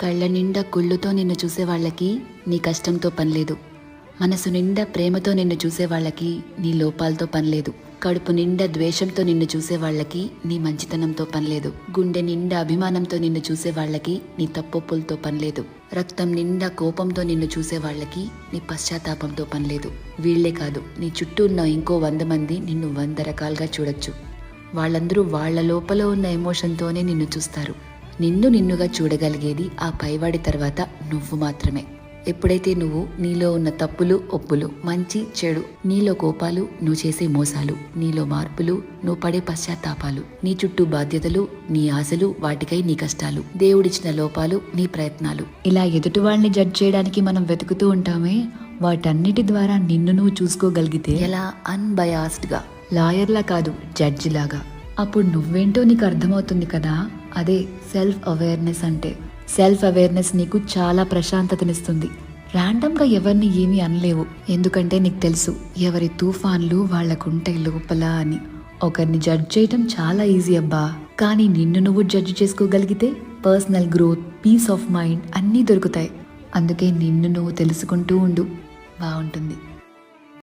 కళ్ళ నిండా కుళ్ళుతో నిన్ను చూసే వాళ్ళకి నీ కష్టంతో పనిలేదు. మనసు నిండా ప్రేమతో నిన్ను చూసే వాళ్ళకి నీ లోపాలతో పనిలేదు. కడుపు నిండా ద్వేషంతో నిన్ను చూసే వాళ్ళకి నీ మంచితనంతో పనిలేదు. గుండె నిండా అభిమానంతో నిన్ను చూసే వాళ్ళకి నీ తప్పొప్పులతో పనిలేదు. రక్తం నిండా కోపంతో నిన్ను చూసే వాళ్ళకి నీ పశ్చాత్తాపంతో పనిలేదు. వీళ్లే కాదు, నీ చుట్టూ ఉన్న ఇంకో 100 మంది నిన్ను 100 రకాలుగా చూడొచ్చు. వాళ్ళందరూ వాళ్ల లోపల ఉన్న ఎమోషన్తోనే నిన్ను చూస్తారు. నిన్ను నిన్నుగా చూడగలిగేది ఆ పైవాడి తర్వాత నువ్వు మాత్రమే. ఎప్పుడైతే నువ్వు నీలో ఉన్న తప్పులు ఒప్పులు, మంచి చెడు, నీలో కోపాలు, నువ్వు చేసే మోసాలు, నీలో మార్పులు, నువ్వు పడే పశ్చాత్తాపాలు, నీ చుట్టూ బాధ్యతలు, నీ ఆశలు, వాటికై నీ కష్టాలు, దేవుడిచ్చిన లోపాలు, నీ ప్రయత్నాలు, ఇలా ఎదుటి వాళ్ళని జడ్జ్ చేయడానికి మనం వెతుకుతూ ఉంటామే, వాటన్నిటి ద్వారా నిన్ను నువ్వు చూసుకోగలిగితే ఎలా అన్బయాస్డ్గా, లాయర్లా కాదు జడ్జిలాగా, అప్పుడు నువ్వేంటో నీకు అర్థమవుతుంది కదా. అదే సెల్ఫ్ అవేర్నెస్ అంటే. సెల్ఫ్ అవేర్నెస్ నీకు చాలా ప్రశాంతతనిస్తుంది. ర్యాండమ్గా ఎవరిని ఏమీ అనలేవు, ఎందుకంటే నీకు తెలుసు ఎవరి తుఫాన్లు వాళ్లకుంటాయి లోపల అని. ఒకరిని జడ్జ్ చేయటం చాలా ఈజీ అబ్బా, కానీ నిన్ను నువ్వు జడ్జ్ చేసుకోగలిగితే personal growth, peace of mind అన్నీ దొరుకుతాయి. అందుకే నిన్ను నువ్వు తెలుసుకుంటూ ఉండు, బాగుంటుంది.